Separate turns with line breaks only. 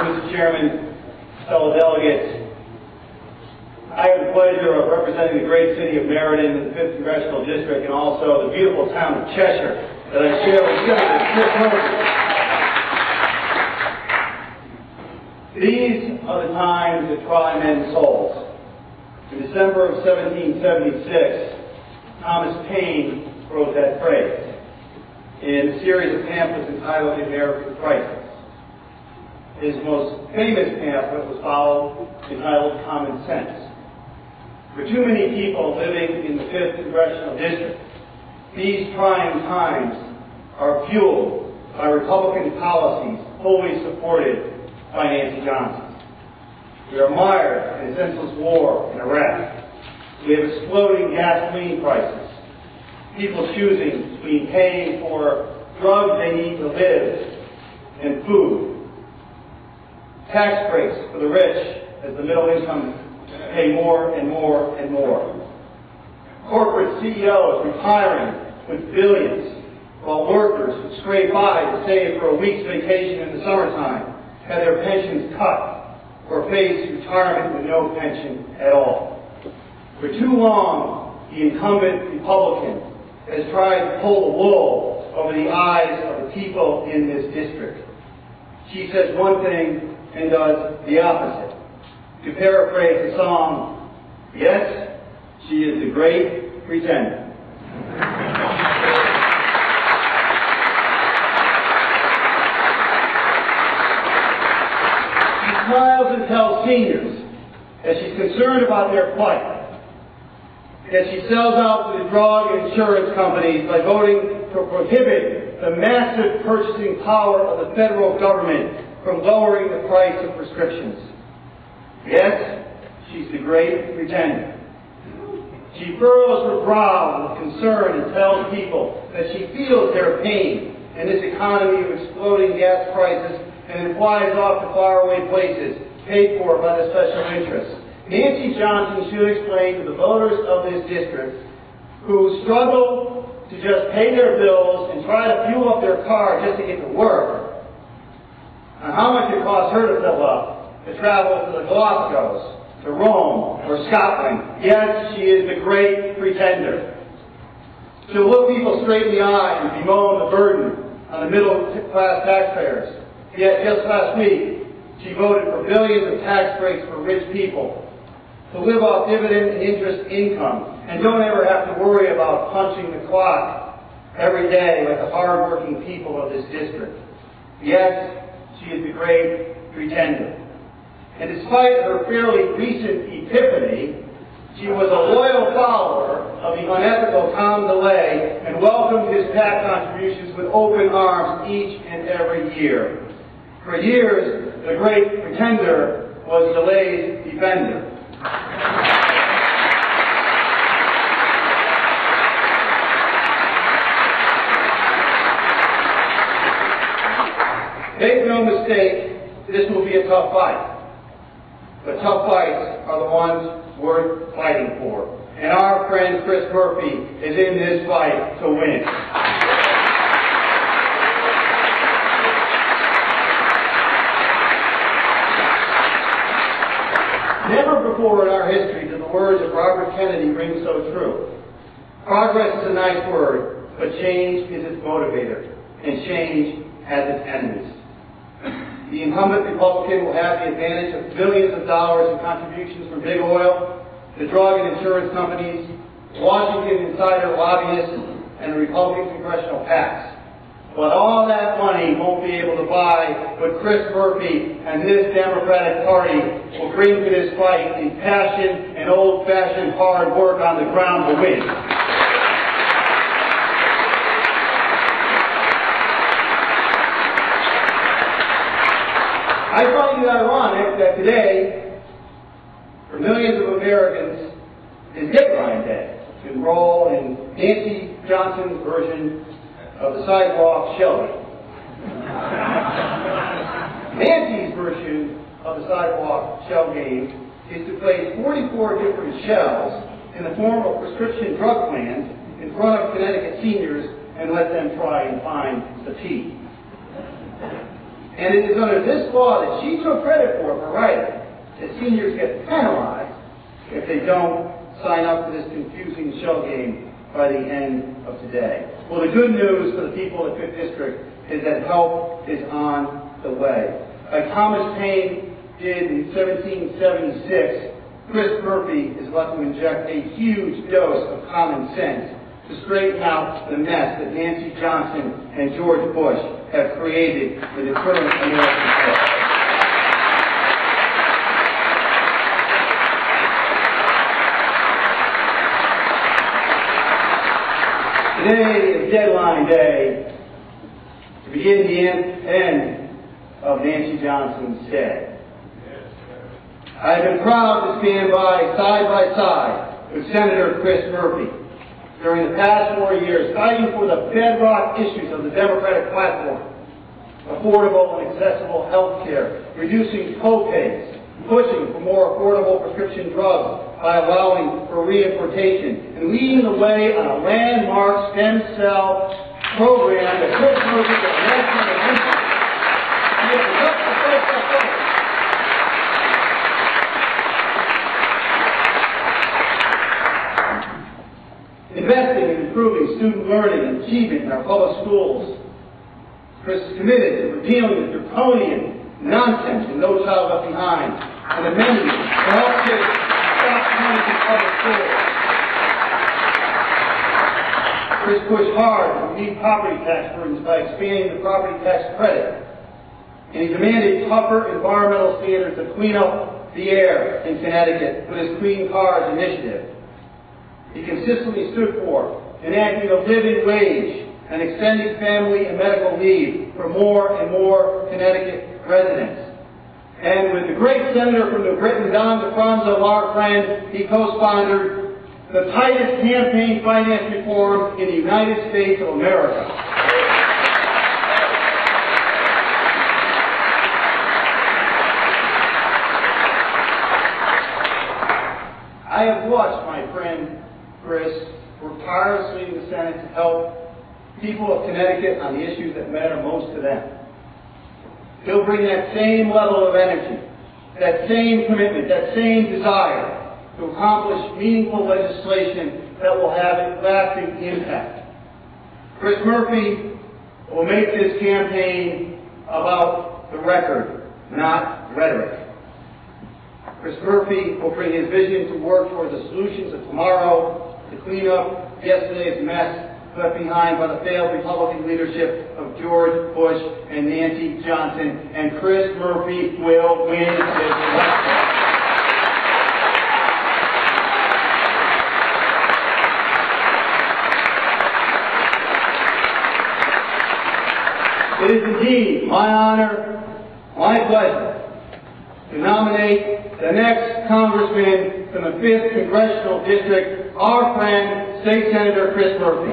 Mr. Chairman, fellow delegates, I have the pleasure of representing the great city of Meriden in the 5th Congressional District and also the beautiful town of Cheshire that I share with Senator Chris Murphy. These are the times that try men's souls. In December of 1776, Thomas Paine wrote that phrase in a series of pamphlets entitled The American Crisis. His most famous pamphlet was entitled Common Sense. For too many people living in the 5th Congressional District, these trying times are fueled by Republican policies wholly supported by Nancy Johnson. We are mired in a senseless war in Iraq. We have exploding gasoline prices. People choosing between paying for drugs they need to live and food. Tax breaks for the rich as the middle income pay more and more and more. Corporate CEOs retiring with billions, while workers who scrape by to save for a week's vacation in the summertime had their pensions cut or face retirement with no pension at all. For too long, the incumbent Republican has tried to pull the wool over the eyes of the people in this district. She says one thing and does the opposite. To paraphrase the song, yes, she is the great pretender. She smiles and tells seniors that she's concerned about their plight. Yet she sells out to the drug and insurance companies by voting to prohibit the massive purchasing power of the federal government from lowering the price of prescriptions. Yes, she's the great pretender. She furrows her brow with concern and tells people that she feels their pain in this economy of exploding gas prices and then flies off to faraway places paid for by the special interests. Nancy Johnson should explain to the voters of this district who struggle to just pay their bills and try to fuel up their car just to get to work, and how much it costs her to fill up to travel to the Galapagos, to Rome, or Scotland. Yes, she is the great pretender. She'll look people straight in the eye and bemoan the burden on the middle-class taxpayers. Yet just last week, she voted for billions of tax breaks for rich people to live off dividend and interest income and don't ever have to worry about punching the clock every day like the hard-working people of this district. Yes, she is the great pretender. And despite her fairly recent epiphany, she was a loyal follower of the unethical Tom DeLay and welcomed his PAC contributions with open arms each and every year. For years, the great pretender was DeLay's defender. Make no mistake, this will be a tough fight. But tough fights are the ones worth fighting for. And our friend Chris Murphy is in this fight to win. Never before in our history did the words of Robert Kennedy ring so true. Progress is a nice word, but change is its motivator, and change has its enemies. The incumbent Republican will have the advantage of billions of dollars in contributions from big oil, the drug and insurance companies, Washington insider lobbyists, and the Republican congressional PACs. But all that money won't be able to buy what Chris Murphy and this Democratic Party will bring to this fight in passion and old-fashioned hard work on the ground to win. I find it ironic that today, for millions of Americans, is deadline day to enroll in Nancy Johnson's version of the sidewalk shelving. Nancy's version of the sidewalk shell game is to place 44 different shells in the form of prescription drug plans in front of Connecticut seniors and let them try and find the P. And it is under this law that she took credit for writing that seniors get penalized if they don't sign up for this confusing shell game by the end of today. Well, the good news for the people of the 5th District is that help is on the way. Like Thomas Paine did in 1776, Chris Murphy is about to inject a huge dose of common sense to straighten out the mess that Nancy Johnson and George Bush have created for the current American state. Today is deadline day to begin the end of Nancy Johnson's stay. I've been proud to stand by side with Senator Chris Murphy during the past 4 years, fighting for the bedrock issues of the Democratic platform: affordable and accessible health care, reducing co-pays, pushing for more affordable prescription drugs by allowing for reimportation, and leading the way on a landmark stem cell program that Chris Murphy is national attention. Investing in improving student learning and achievement in our public schools. Chris is committed to repealing the draconian nonsense in No Child Left Behind and amending it to help kids stop coming to public schools. Chris pushed hard to relieve property tax burdens by expanding the property tax credit. And he demanded tougher environmental standards to clean up the air in Connecticut with his Clean Cars initiative. He consistently stood for enacting a living wage and extending family and medical leave for more and more Connecticut residents. And with the great senator from New Britain, Don DeFranco, our friend, he co-sponsored the tightest campaign finance reform in the United States of America. I have watched my friend Chris work tirelessly in the Senate to help people of Connecticut on the issues that matter most to them. He'll bring that same level of energy, that same commitment, that same desire to accomplish meaningful legislation that will have a lasting impact. Chris Murphy will make this campaign about the record, not rhetoric. Chris Murphy will bring his vision to work towards the solutions of tomorrow, to clean up yesterday's mess left behind by the failed Republican leadership of George Bush and Nancy Johnson. And Chris Murphy will win this election. It is indeed my honor, my pleasure, to nominate the next Congressman from the 5th Congressional District, our friend, State Senator Chris Murphy.